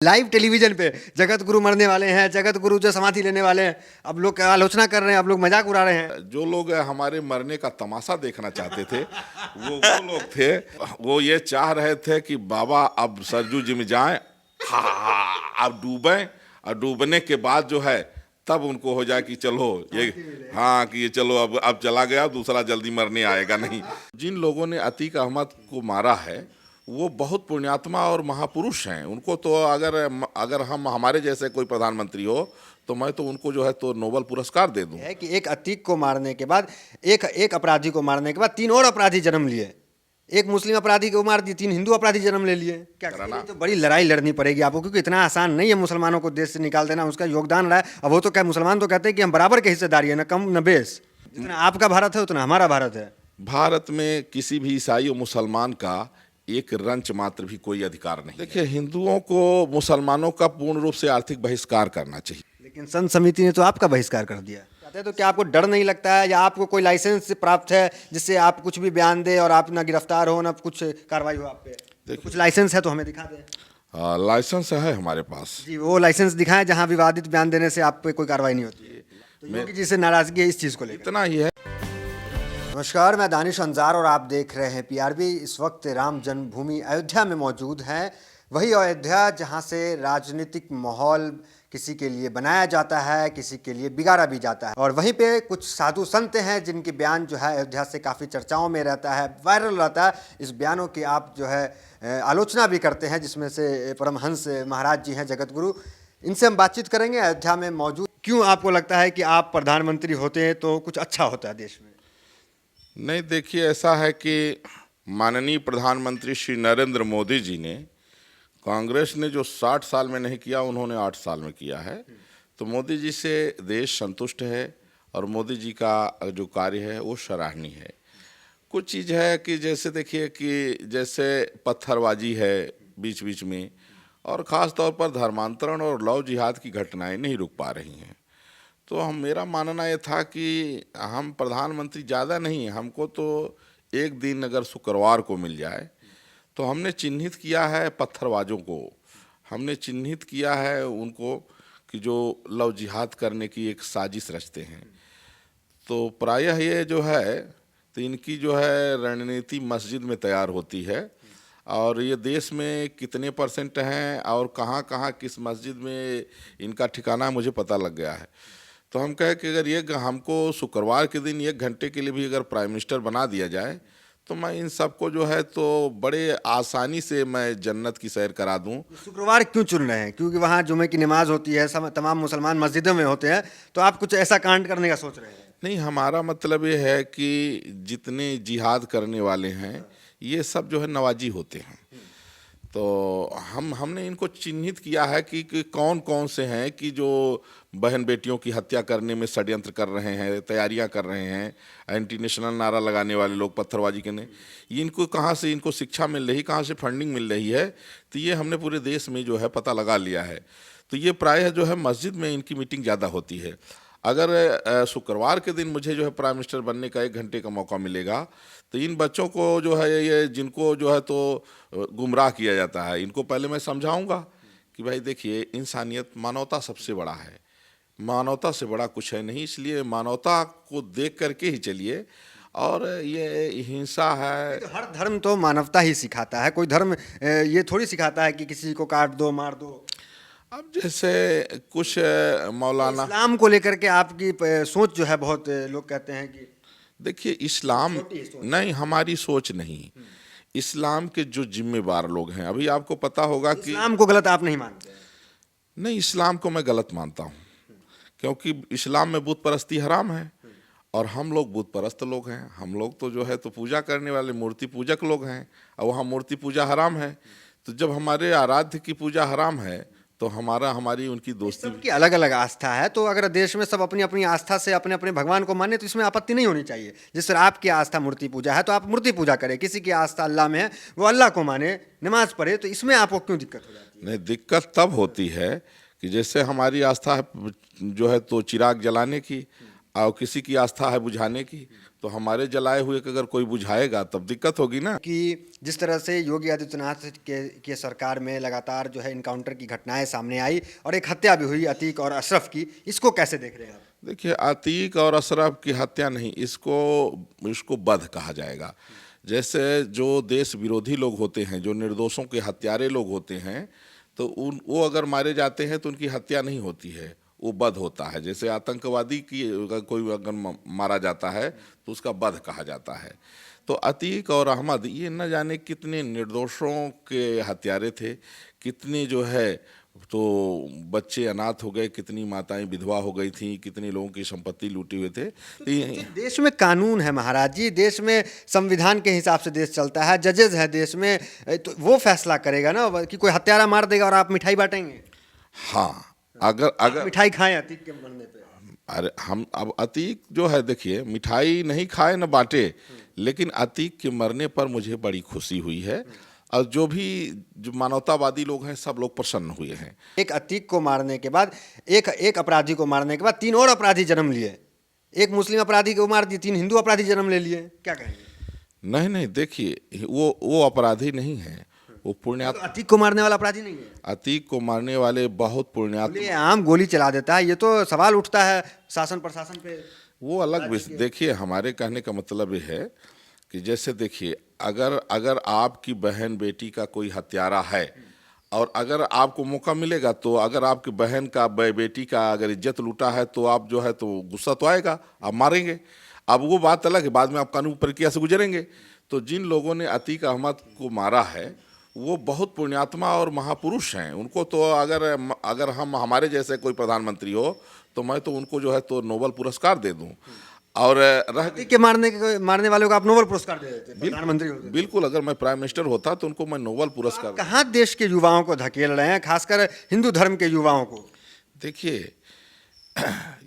Live television पे जगत गुरु मरने वाले हैं, जगत गुरु जो समाधि लेने वाले हैं, अब लोग आलोचना कर रहे हैं, अब लोग मजाक उड़ा रहे हैं। जो लोग हमारे मरने का तमाशा देखना चाहते थे वो लोग थे। वो ये चाह रहे थे कि बाबा अब सरजू जी में जाएं, अब डूबें, और डूबने के बाद जो है तब उनको हो जाए कि चलो ये, हाँ कि ये चलो अब चला गया, दूसरा जल्दी मरने आएगा नहीं। जिन लोगों ने अतीक अहमद को मारा है वो बहुत पुण्यात्मा और महापुरुष हैं। उनको तो अगर हम हमारे जैसे कोई प्रधानमंत्री हो तो मैं तो उनको जो है तो नोबेल पुरस्कार दे दूं। है कि एक अतीक को मारने के बाद, एक अपराधी को मारने के बाद 3 और अपराधी जन्म लिए। एक मुस्लिम अपराधी को मार दिए, 3 हिंदू अपराधी जन्म ले लिए। क्या कराना, तो बड़ी लड़ाई लड़नी पड़ेगी आपको, क्योंकि इतना आसान नहीं है मुसलमानों को देश से निकाल देना। उसका योगदान रहा है। अब वो तो क्या, मुसलमान तो कहते हैं कि हम बराबर के हिस्सेदारी है, न कम न बेस। जितना आपका भारत है उतना हमारा भारत है। भारत में किसी भी ईसाई और मुसलमान का एक रंच मात्र भी कोई अधिकार नहीं। देखिए, हिंदुओं को मुसलमानों का पूर्ण रूप से आर्थिक बहिष्कार करना चाहिए, लेकिन संत समिति ने तो आपका बहिष्कार कर दिया। कहते हैं तो क्या आपको डर नहीं लगता है, या आपको कोई लाइसेंस प्राप्त है जिससे आप कुछ भी बयान दे और आप ना गिरफ्तार हो ना कुछ कार्रवाई हो आप पे? तो कुछ लाइसेंस है तो हमें दिखा दें। लाइसेंस है हमारे पास जी, वो लाइसेंस दिखाएं जहां विवादित बयान देने से आप पे कोई कार्रवाई नहीं होती है। तो योगी जी से नाराजगी है इस चीज़ को लेकर। इतना ही है। नमस्कार, मैं दानिश अंजार और आप देख रहे हैं पीआरबी। इस वक्त राम जन्मभूमि अयोध्या में मौजूद हैं। वही अयोध्या जहां से राजनीतिक माहौल किसी के लिए बनाया जाता है, किसी के लिए बिगाड़ा भी जाता है। और वहीं पे कुछ साधु संत हैं जिनके बयान जो है अयोध्या से काफ़ी चर्चाओं में रहता है, वायरल रहता है। इस बयानों की आप जो है आलोचना भी करते हैं, जिसमें से परमहंस महाराज जी हैं, जगत गुरु। इनसे हम बातचीत करेंगे। अयोध्या में मौजूद, क्यों आपको लगता है कि आप प्रधानमंत्री होते हैं तो कुछ अच्छा होता है देश में? नहीं, देखिए, ऐसा है कि माननीय प्रधानमंत्री श्री नरेंद्र मोदी जी ने, कांग्रेस ने जो 60 साल में नहीं किया उन्होंने 8 साल में किया है। तो मोदी जी से देश संतुष्ट है और मोदी जी का जो कार्य है वो सराहनीय है। कुछ चीज़ है कि जैसे देखिए कि जैसे पत्थरबाजी है बीच बीच में, और ख़ास तौर पर धर्मांतरण और लव जिहाद की घटनाएं नहीं रुक पा रही हैं। तो मेरा मानना ये था कि हम प्रधानमंत्री ज़्यादा नहीं, हमको तो एक दिन अगर शुक्रवार को मिल जाए तो हमने चिन्हित किया है पत्थरबाजों को, हमने चिन्हित किया है उनको कि जो लव जिहाद करने की एक साजिश रचते हैं। तो प्रायः ये जो है तो इनकी जो है रणनीति मस्जिद में तैयार होती है, और ये देश में कितने % हैं और कहाँ कहाँ किस मस्जिद में इनका ठिकाना मुझे पता लग गया है। तो हम कहें कि अगर ये हमको शुक्रवार के दिन 1 घंटे के लिए भी अगर प्राइम मिनिस्टर बना दिया जाए तो मैं इन सबको जो है तो बड़े आसानी से मैं जन्नत की सैर करा दूं। शुक्रवार क्यों चुन रहे हैं? क्योंकि वहाँ जुमे की नमाज होती है, सब तमाम मुसलमान मस्जिदों में होते हैं, तो आप कुछ ऐसा कांड करने का सोच रहे हैं? नहीं, हमारा मतलब ये है कि जितने जिहाद करने वाले हैं ये सब जो है नवाजी होते हैं। तो हमने इनको चिन्हित किया है कि कौन कौन से हैं कि जो बहन बेटियों की हत्या करने में षड्यंत्र कर रहे हैं, तैयारियां कर रहे हैं, एंटी नेशनल नारा लगाने वाले लोग, पत्थरबाजी करने, इनको कहाँ से इनको शिक्षा मिल रही, कहाँ से फंडिंग मिल रही है, तो ये हमने पूरे देश में जो है पता लगा लिया है। तो ये प्रायः जो है मस्जिद में इनकी मीटिंग ज़्यादा होती है। अगर शुक्रवार के दिन मुझे जो है प्राइम मिनिस्टर बनने का 1 घंटे का मौका मिलेगा तो इन बच्चों को जो है ये जिनको जो है तो गुमराह किया जाता है, इनको पहले मैं समझाऊंगा कि भाई देखिए, इंसानियत, मानवता सबसे बड़ा है, मानवता से बड़ा कुछ है नहीं, इसलिए मानवता को देख करके ही चलिए। और ये हिंसा है, तो हर धर्म तो मानवता ही सिखाता है। कोई धर्म ये थोड़ी सिखाता है कि किसी को काट दो, मार दो। अब जैसे कुछ मौलाना, इस्लाम को लेकर के आपकी सोच जो है, बहुत लोग कहते हैं कि देखिए इस्लाम सोच। नहीं, हमारी सोच नहीं, इस्लाम के जो जिम्मेवार लोग हैं, अभी आपको पता होगा कि इस्लाम को गलत आप नहीं मानते? नहीं, इस्लाम को मैं गलत मानता हूँ, क्योंकि इस्लाम में बुत परस्ती हराम है और हम लोग बुत परस्त लोग हैं। हम लोग तो जो है तो पूजा करने वाले मूर्ति पूजक लोग हैं, और वहाँ मूर्ति पूजा हराम है। तो जब हमारे आराध्य की पूजा हराम है तो हमारी उनकी दोस्ती। सबकी अलग अलग आस्था है, तो अगर देश में सब अपनी अपनी आस्था से अपने अपने भगवान को माने तो इसमें आपत्ति नहीं होनी चाहिए। जिस तरह आपकी आस्था मूर्ति पूजा है तो आप मूर्ति पूजा करें, किसी की आस्था अल्लाह में है वो अल्लाह को माने, नमाज पढ़े, तो इसमें आपको क्यों दिक्कत हो जाती है? नहीं, दिक्कत तब होती है कि जैसे हमारी आस्था है जो है तो चिराग जलाने की, और किसी की आस्था है बुझाने की, तो हमारे जलाए हुए का अगर कोई बुझाएगा तब दिक्कत होगी ना। कि जिस तरह से योगी आदित्यनाथ के सरकार में लगातार जो है इनकाउंटर की घटनाएं सामने आई और एक हत्या भी हुई अतीक और अशरफ की, इसको कैसे देख रहे हैं आप? देखिए, अतीक और अशरफ की हत्या नहीं, इसको वध कहा जाएगा। जैसे जो देश विरोधी लोग होते हैं, जो निर्दोषों के हत्यारे लोग होते हैं, तो वो अगर मारे जाते हैं तो उनकी हत्या नहीं होती है, वो वध होता है। जैसे आतंकवादी की अगर कोई अगर मारा जाता है तो उसका वध कहा जाता है। तो अतीक और अहमद ये न जाने कितने निर्दोषों के हत्यारे थे, कितने जो है तो बच्चे अनाथ हो गए, कितनी माताएं विधवा हो गई थीं, कितने लोगों की संपत्ति लूटे हुए थे। तो ये देश में कानून है महाराज जी, देश में संविधान के हिसाब से देश चलता है, जजेस है देश में, तो वो फैसला करेगा ना कि कोई हत्यारा मार देगा और आप मिठाई बांटेंगे? हाँ, अगर मिठाई खाएं अतीक के मरने पे? अरे हम अब अतीक जो है, देखिए, मिठाई नहीं खाए न बांटे, लेकिन अतीक के मरने पर मुझे बड़ी खुशी हुई है और जो मानवतावादी लोग हैं सब लोग प्रसन्न हुए हैं। एक अतीक को मारने के बाद, एक अपराधी को मारने के बाद 3 और अपराधी जन्म लिए। एक मुस्लिम अपराधी को मार दिए, 3 हिंदू अपराधी जन्म ले लिए, क्या कहेंगे? नहीं, देखिए, वो अपराधी नहीं है, वो पुण्यात्मा। तो अतीक को मारने वाला अपराधी नहीं है? अतीक को मारने वाले बहुत पुण्यात्मा। आम गोली चला देता है, ये तो सवाल उठता है शासन प्रशासन पे। वो अलग विषय। देखिए, हमारे कहने का मतलब ये है कि जैसे देखिए, अगर आपकी बहन बेटी का कोई हत्यारा है और अगर आपको मौका मिलेगा, तो अगर आपकी बहन का बेटी का अगर इज्जत लूटा है तो आप जो है तो गुस्सा तो आएगा, आप मारेंगे। अब वो बात अलग है, बाद में आप कानून प्रक्रिया से गुजरेंगे। तो जिन लोगों ने अतीक अहमद को मारा है वो बहुत पुण्यात्मा और महापुरुष हैं। उनको तो अगर हमारे जैसे कोई प्रधानमंत्री हो तो मैं तो उनको जो है तो नोबेल पुरस्कार दे दूं। और अतीक के मारने वालों को आप नोबेल पुरस्कार दे देते प्रधानमंत्री होते? बिल्कुल, अगर मैं प्राइम मिनिस्टर होता तो उनको मैं नोबेल पुरस्कार। कहाँ देश के युवाओं को धकेल रहे हैं, खासकर हिंदू धर्म के युवाओं को? देखिए,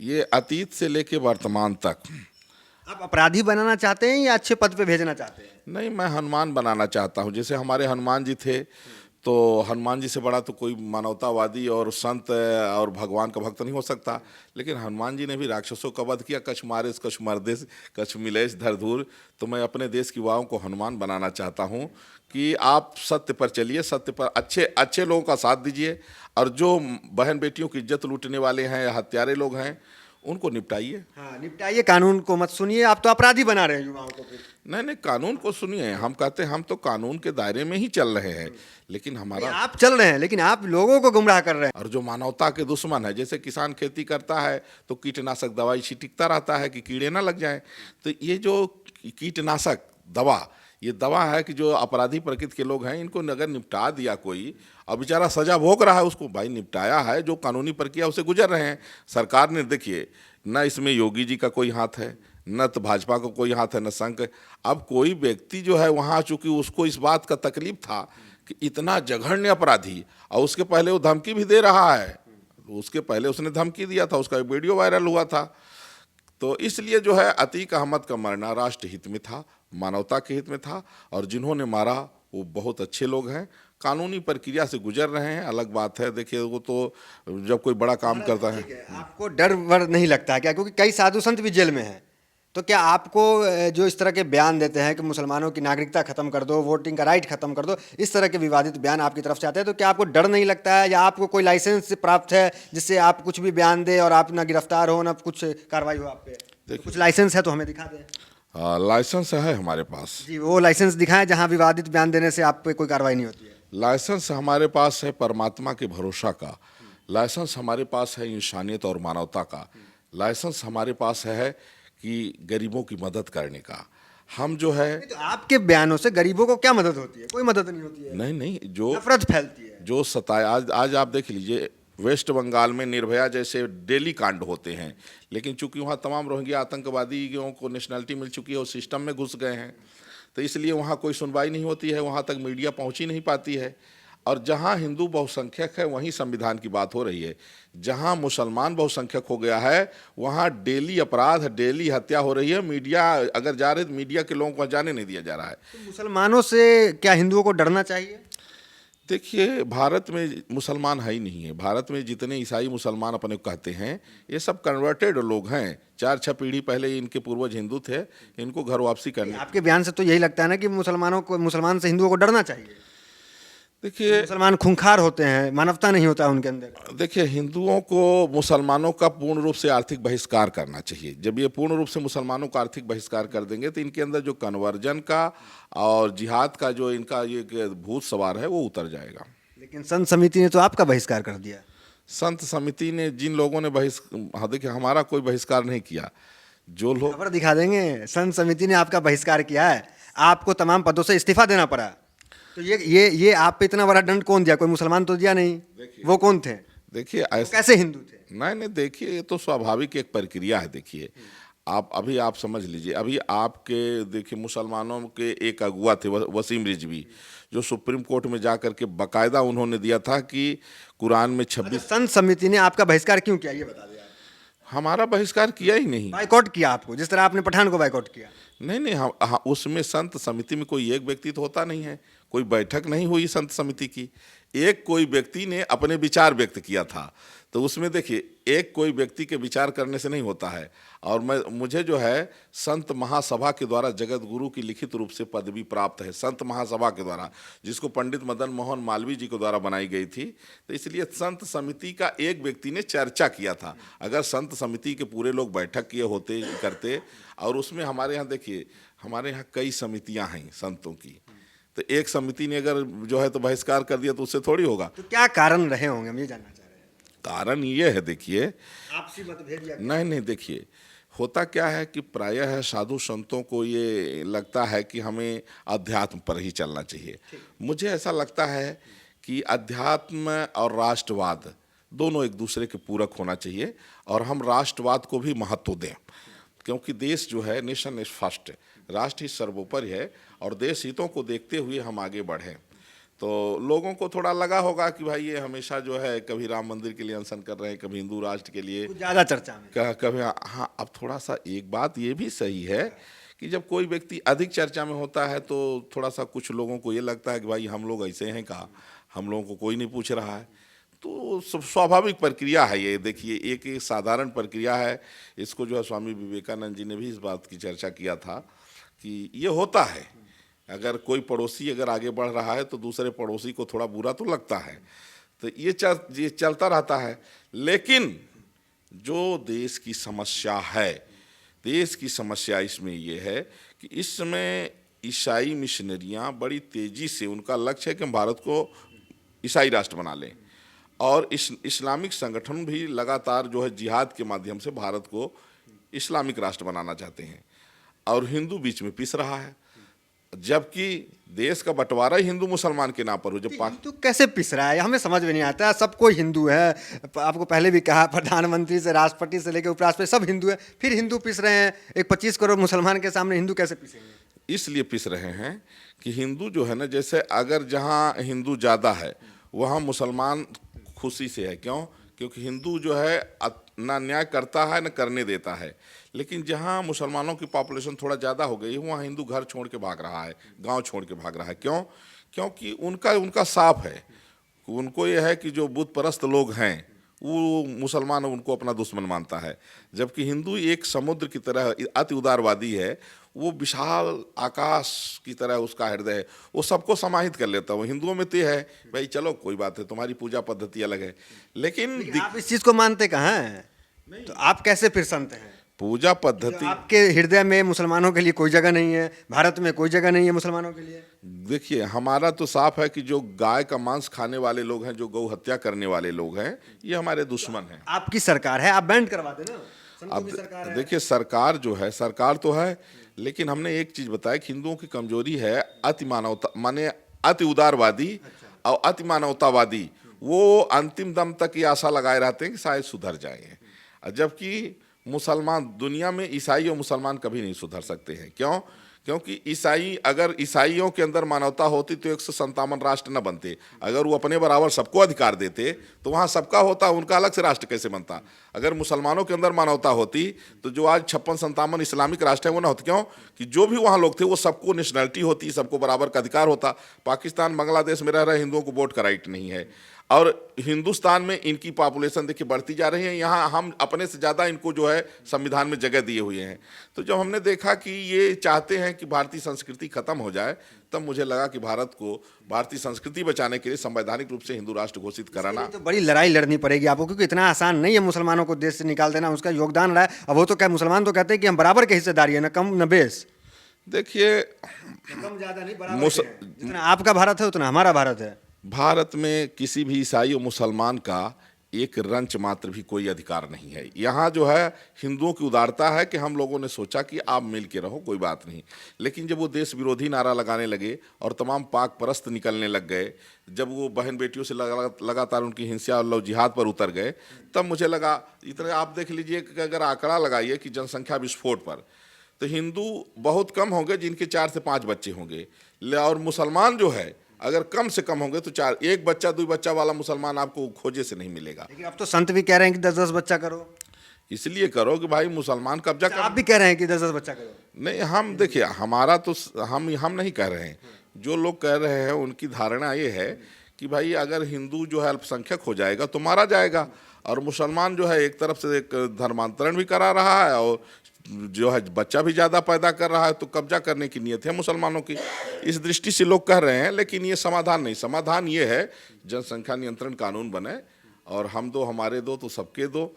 ये अतीत से लेके वर्तमान तक। आप अपराधी बनाना चाहते हैं या अच्छे पद पे भेजना चाहते हैं? नहीं, मैं हनुमान बनाना चाहता हूँ। जैसे हमारे हनुमान जी थे, तो हनुमान जी से बड़ा तो कोई मानवतावादी और संत और भगवान का भक्त नहीं हो सकता। लेकिन हनुमान जी ने भी राक्षसों का वध किया, कछ मारेस कछ मर्देस कछ मिलेश धरधूर। तो मैं अपने देश के युवाओं को हनुमान बनाना चाहता हूँ कि आप सत्य पर चलिए, सत्य पर अच्छे लोगों का साथ दीजिए, और जो बहन बेटियों की इज्जत लूटने वाले हैं, हत्यारे लोग हैं, उनको निपटाइए। हाँ, निपटाइए, कानून को मत सुनिए। आप तो अपराधी बना रहे हैं युवाओं को। नहीं, कानून को सुनिए। हम कहते हैं हम तो कानून के दायरे में ही चल रहे हैं, लेकिन आप चल रहे हैं लेकिन आप लोगों को गुमराह कर रहे हैं। और जो मानवता के दुश्मन है, जैसे किसान खेती करता है तो कीटनाशक दवाई छिड़कता रहता है कि कीड़े ना लग जाएं, तो ये जो कीटनाशक दवा, ये दवा है कि जो अपराधी प्रकृति के लोग हैं इनको अगर निपटा दिया कोई, अब बेचारा सजा भोग रहा है, उसको भाई निपटाया है, जो कानूनी प्रक्रिया उसे गुजर रहे हैं। सरकार ने, देखिए, न इसमें योगी जी का कोई हाथ है, न तो भाजपा का कोई हाथ है, न संघ। अब कोई व्यक्ति जो है वहाँ, चूंकि उसको इस बात का तकलीफ था कि इतना जघन्य अपराधी, और उसके पहले वो धमकी भी दे रहा है, उसके पहले उसने धमकी दिया था, उसका वीडियो वायरल हुआ था। तो इसलिए जो है अतीक अहमद का मरना राष्ट्र हित में था, मानवता के हित में था, और जिन्होंने मारा वो बहुत अच्छे लोग हैं, कानूनी प्रक्रिया से गुजर रहे हैं। अलग बात है, देखिए, वो तो जब कोई बड़ा काम करता है। आपको डर वर नहीं लगता है क्या? क्योंकि कई साधु संत भी जेल में हैं, तो क्या आपको जो इस तरह के बयान देते हैं कि मुसलमानों की नागरिकता खत्म कर दो, वोटिंग का राइट खत्म कर दो, इस तरह के विवादित बयान आपकी तरफ से आते हैं, तो क्या आपको डर नहीं लगता है? या आपको कोई लाइसेंस प्राप्त है जिससे आप कुछ भी बयान दें और आप ना गिरफ्तार हो ना कुछ कार्रवाई हो आप पे? तो कुछ लाइसेंस है तो हमें दिखा दें। लाइसेंस है हमारे पास जी, वो लाइसेंस दिखाएं जहां विवादित बयान देने से आप पे कोई कार्रवाई नहीं होती है। लाइसेंस हमारे पास है परमात्मा के भरोसा का, लाइसेंस हमारे पास है इंसानियत और मानवता का, लाइसेंस हमारे पास है कि गरीबों की मदद करने का। हम जो है, तो आपके बयानों से गरीबों को क्या मदद होती है? कोई मदद नहीं होती है। नहीं, जो नफरत फैलती है, जो सताए। आज आप देख लीजिए, वेस्ट बंगाल में निर्भया जैसे डेली कांड होते हैं, लेकिन चूंकि वहाँ तमाम रोहिंग्या आतंकवादियों को नेशनलिटी मिल चुकी है और सिस्टम में घुस गए हैं, तो इसलिए वहाँ कोई सुनवाई नहीं होती है, वहाँ तक मीडिया पहुँच ही नहीं पाती है। और जहाँ हिंदू बहुसंख्यक है वहीं संविधान की बात हो रही है, जहाँ मुसलमान बहुसंख्यक हो गया है वहाँ डेली अपराध, डेली हत्या हो रही है। मीडिया अगर जा रहे तो मीडिया के लोगों को जाने नहीं दिया जा रहा है। तो मुसलमानों से क्या हिंदुओं को डरना चाहिए? देखिए, भारत में मुसलमान है ही नहीं है। भारत में जितने ईसाई मुसलमान अपने को कहते हैं, ये सब कन्वर्टेड लोग हैं। 4-6 पीढ़ी पहले इनके पूर्वज हिंदू थे, इनको घर वापसी करनी। आपके बयान से तो यही लगता है ना कि मुसलमान से हिंदुओं को डरना चाहिए। देखिए, मुसलमान खूंखार होते हैं, मानवता नहीं होता उनके अंदर। देखिए, हिंदुओं को मुसलमानों का पूर्ण रूप से आर्थिक बहिष्कार करना चाहिए। जब ये पूर्ण रूप से मुसलमानों का आर्थिक बहिष्कार कर देंगे तो इनके अंदर जो कन्वर्जन का और जिहाद का जो इनका ये भूत सवार है वो उतर जाएगा। लेकिन संत समिति ने तो आपका बहिष्कार कर दिया। संत समिति ने जिन लोगों ने हाँ, देखिए, हमारा कोई बहिष्कार नहीं किया। जो लोग खबर दिखा देंगे, संत समिति ने आपका बहिष्कार किया है, आपको तमाम पदों से इस्तीफा देना पड़ा। तो ये आप पे इतना बड़ा दंड कौन दिया? कोई मुसलमान तो दिया नहीं। वो कौन थे? देखिए, कैसे हिंदू थे? नहीं, देखिए, ये तो स्वाभाविक एक प्रक्रिया है। देखिए, आप समझ लीजिए, अभी आपके देखिए मुसलमानों के एक अगुआ थे वसीम रिजवी, जो सुप्रीम कोर्ट में जा करके बाकायदा उन्होंने दिया था कि कुरान में 26। संत समिति ने आपका बहिष्कार क्यों किया, ये बता दिया। हमारा बहिष्कार किया ही नहीं। बाइकआउट किया आपको, जिस तरह आपने पठान को बाइकआउट किया। नहीं, हाँ, उसमें संत समिति में कोई एक व्यक्ति तो होता नहीं है, कोई बैठक नहीं हुई संत समिति की। एक कोई व्यक्ति ने अपने विचार व्यक्त किया था, तो उसमें देखिए, एक कोई व्यक्ति के विचार करने से नहीं होता है। और मुझे जो है संत महासभा के द्वारा जगत गुरु की लिखित रूप से पदवी प्राप्त है, संत महासभा के द्वारा, जिसको पंडित मदन मोहन मालवीय जी के द्वारा बनाई गई थी। तो इसलिए संत समिति का एक व्यक्ति ने चर्चा किया था। अगर संत समिति के पूरे लोग बैठक किए होते करते, और उसमें हमारे यहाँ देखिए, हमारे यहाँ कई समितियाँ हैं संतों की, तो एक समिति ने अगर जो है तो बहिष्कार कर दिया तो उससे थोड़ी होगा। तो क्या कारण रहे होंगे, हम ये जानना चाह रहे हैं। कारण ये है, देखिए, आपसी मतभेद या नहीं, देखिए, होता क्या है कि प्रायः साधु संतों को ये लगता है कि हमें अध्यात्म पर ही चलना चाहिए। मुझे ऐसा लगता है कि अध्यात्म और राष्ट्रवाद दोनों एक दूसरे के पूरक होना चाहिए, और हम राष्ट्रवाद को भी महत्व दें, क्योंकि देश जो है, नेशन इज फर्स्ट, राष्ट्र ही सर्वोपरि है, और देश हितों को देखते हुए हम आगे बढ़ें। तो लोगों को थोड़ा लगा होगा कि भाई ये हमेशा जो है कभी राम मंदिर के लिए अनशन कर रहे हैं, कभी हिंदू राष्ट्र के लिए, ज़्यादा चर्चा में कभी। हाँ, अब थोड़ा सा एक बात ये भी सही है कि जब कोई व्यक्ति अधिक चर्चा में होता है तो थोड़ा सा कुछ लोगों को ये लगता है कि भाई हम लोग ऐसे हैं, कहा हम लोगों को कोई नहीं पूछ रहा है। तो स्वाभाविक प्रक्रिया है ये। देखिए, एक साधारण प्रक्रिया है। इसको जो है स्वामी विवेकानंद जी ने भी इस बात की चर्चा किया था कि ये होता है, अगर कोई पड़ोसी अगर आगे बढ़ रहा है तो दूसरे पड़ोसी को थोड़ा बुरा तो लगता है। तो ये चलता रहता है। लेकिन जो देश की समस्या है, देश की समस्या इसमें ये है कि इस समय ईसाई मिशनरियाँ बड़ी तेज़ी से, उनका लक्ष्य है कि हम भारत को ईसाई राष्ट्र बना लें, और इस्लामिक संगठन भी लगातार जो है जिहाद के माध्यम से भारत को इस्लामिक राष्ट्र बनाना चाहते हैं, और हिंदू बीच में पिस रहा है। जबकि देश का बंटवारा ही हिंदू मुसलमान के नाम पर हो। जब हिंदू कैसे पिस रहा है, हमें समझ में नहीं आता। सब कोई हिंदू है, आपको पहले भी कहा, प्रधानमंत्री से राष्ट्रपति से लेकर उपराष्ट्रपति सब हिंदू है, फिर हिंदू पिस रहे हैं। एक 25 करोड़ मुसलमान के सामने हिंदू कैसे पिसेंगे? इसलिए पिस रहे हैं कि हिंदू जो है ना, जैसे अगर जहाँ हिंदू ज़्यादा है वहाँ मुसलमान खुशी से है। क्यों? क्योंकि हिंदू जो है ना न्याय करता है, ना करने देता है। लेकिन जहाँ मुसलमानों की पॉपुलेशन थोड़ा ज़्यादा हो गई, वहाँ हिंदू घर छोड़ के भाग रहा है, गांव छोड़ के भाग रहा है। क्यों? क्योंकि उनका साफ है, उनको ये है कि जो बुत परस्त लोग हैं वो मुसलमान उनको अपना दुश्मन मानता है। जबकि हिंदू एक समुद्र की तरह अति उदारवादी है, वो विशाल आकाश की तरह उसका हृदय है, वो सबको समाहित कर लेता है। वो हिंदुओं में तो है भाई, चलो कोई बात है, तुम्हारी पूजा पद्धति अलग है, लेकिन आप इस चीज़ को मानते कहाँ हैं? तो आप कैसे फिर संत हैं? पूजा पद्धति, आपके हृदय में मुसलमानों के लिए कोई जगह नहीं है, भारत में कोई जगह नहीं है मुसलमानों के लिए। देखिए, हमारा तो साफ है कि जो गाय का मांस खाने वाले लोग हैं, जो गौ हत्या करने वाले लोग हैं, ये हमारे दुश्मन हैं। आपकी सरकार है, आप बैंड करवा देना। अब देखिए, सरकार जो है, सरकार तो है, लेकिन हमने एक चीज बताया कि हिंदुओं की कमजोरी है अति मानवता, माने अति उदारवादी और अति मानवतावादी। वो अंतिम दम तक ये आशा लगाए रहते हैं कि शायद सुधर जाए, जबकि मुसलमान दुनिया में ईसाई और मुसलमान कभी नहीं सुधर सकते हैं। क्यों? क्योंकि अगर ईसाइयों के अंदर मानवता होती तो 157 राष्ट्र न बनते। अगर वो अपने बराबर सबको अधिकार देते तो वहाँ सबका होता, उनका अलग से राष्ट्र कैसे बनता। अगर मुसलमानों के अंदर मानवता होती तो जो आज 56-57 इस्लामिक राष्ट्र है वो ना होते। क्यों कि जो भी वहाँ लोग थे वो सबको नेशनलिटी होती, सबको बराबर का अधिकार होता। पाकिस्तान बांग्लादेश में रह रहे हिंदुओं को वोट का राइट नहीं है, और हिंदुस्तान में इनकी पॉपुलेशन देखिए बढ़ती जा रही है। यहाँ हम अपने से ज़्यादा इनको जो है संविधान में जगह दिए हुए हैं। तो जब हमने देखा कि ये चाहते हैं कि भारतीय संस्कृति खत्म हो जाए, तब मुझे लगा कि भारत को भारतीय संस्कृति बचाने के लिए संवैधानिक रूप से हिंदू राष्ट्र घोषित कराना। तो बड़ी लड़ाई लड़नी पड़ेगी आपको, क्योंकि इतना आसान नहीं है मुसलमानों को देश से निकाल देना। उसका योगदान रहा है। अब वो तो क्या, मुसलमान तो कहते हैं कि हम बराबर के हिस्सेदारी है, न कम न बेस। देखिए, कम ज्यादा नहीं, बराबर जितना आपका भारत है उतना हमारा भारत है। भारत में किसी भी ईसाई और मुसलमान का एक रंच मात्र भी कोई अधिकार नहीं है। यहाँ जो है हिंदुओं की उदारता है कि हम लोगों ने सोचा कि आप मिल के रहो, कोई बात नहीं। लेकिन जब वो देश विरोधी नारा लगाने लगे और तमाम पाक परस्त निकलने लग गए, जब वो बहन बेटियों से लगातार उनकी हिंसा और लव जिहाद पर उतर गए, तब मुझे लगा इतने, आप देख लीजिए कि अगर आंकड़ा लगाइए कि जनसंख्या विस्फोट पर, तो हिंदू बहुत कम होंगे जिनके 4 से 5 बच्चे होंगे, और मुसलमान जो है अगर कम से कम होंगे तो 1 बच्चा 2 बच्चा वाला मुसलमान आपको खोजे से नहीं मिलेगा। लेकिन अब तो संत भी कह रहे हैं कि 10-10 बच्चा करो। इसलिए करो कि भाई मुसलमान कब्जा कर। आप भी कह रहे हैं कि 10-10 बच्चा करो। नहीं, हम देखिए, हमारा तो हम नहीं कह रहे हैं। जो लोग कह रहे हैं उनकी धारणा ये है कि भाई अगर हिंदू जो है अल्पसंख्यक हो जाएगा तो मारा जाएगा, और मुसलमान जो है एक तरफ से एक धर्मांतरण भी करा रहा है और जो है बच्चा भी ज़्यादा पैदा कर रहा है, तो कब्जा करने की नीयत है मुसलमानों की। इस दृष्टि से लोग कह रहे हैं, लेकिन ये समाधान नहीं। समाधान ये है जनसंख्या नियंत्रण कानून बने, और हम दो हमारे दो तो सबके दो।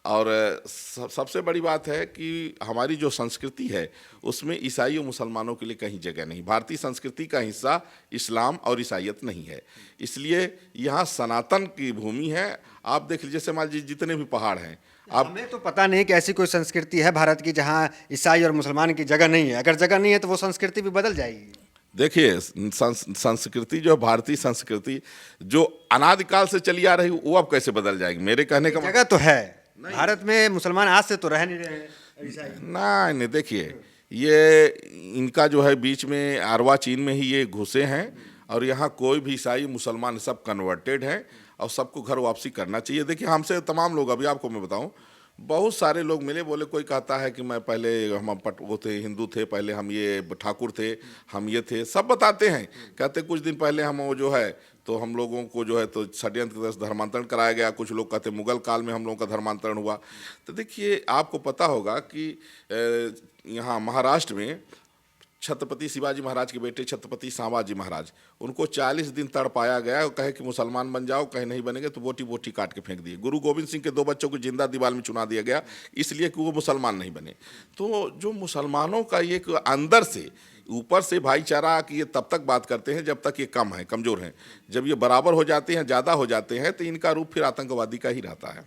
और सबसे बड़ी बात है कि हमारी जो संस्कृति है उसमें ईसाई और मुसलमानों के लिए कहीं जगह नहीं। भारतीय संस्कृति का हिस्सा इस्लाम और ईसाईयत नहीं है, इसलिए यहाँ सनातन की भूमि है। आप देख लीजिए, मान लीजिए जितने भी पहाड़ हैं, हमें तो पता नहीं कि ऐसी कोई संस्कृति है भारत की जहाँ ईसाई और मुसलमान की जगह नहीं है। अगर जगह नहीं है तो वो संस्कृति भी बदल जाएगी। देखिए, संस्कृति जो भारतीय संस्कृति जो अनादिकाल से चली आ रही वो अब कैसे बदल जाएगी? मेरे कहने का जगह तो है भारत में। मुसलमान आज से तो रह नहीं रहे हैं। नहीं, देखिए, ये इनका जो है बीच में अरवा चीन में ही ये घुसे हैं, और यहाँ कोई भी ईसाई मुसलमान सब कन्वर्टेड हैं, और सबको घर वापसी करना चाहिए। देखिए, हमसे तमाम लोग, अभी आपको मैं बताऊं, बहुत सारे लोग मिले, बोले कोई कहता है कि मैं पहले हम वो थे, हिंदू थे, पहले हम ये ठाकुर थे, हम ये थे, सब बताते हैं। कहते कुछ दिन पहले हम वो जो है तो हम लोगों को जो है तो षड्यंत्र धर्मांतरण कराया गया। कुछ लोग कहते मुगल काल में हम लोगों का धर्मांतरण हुआ। तो देखिए, आपको पता होगा कि यहाँ महाराष्ट्र में छत्रपति शिवाजी महाराज के बेटे छत्रपति संभाजी महाराज, उनको 40 दिन तड़पाया गया, कहे कि मुसलमान बन जाओ, कहे नहीं बनेंगे तो बोटी बोटी काट के फेंक दिए। गुरु गोविंद सिंह के 2 बच्चों को जिंदा दीवार में चुना दिया गया, इसलिए कि वो मुसलमान नहीं बने। तो जो मुसलमानों का ये अंदर से, ऊपर से भाईचारा की ये तब तक बात करते हैं जब तक ये कम है, कमज़ोर हैं। जब ये बराबर हो जाते हैं, ज़्यादा हो जाते हैं, तो इनका रूप फिर आतंकवादी का ही रहता है।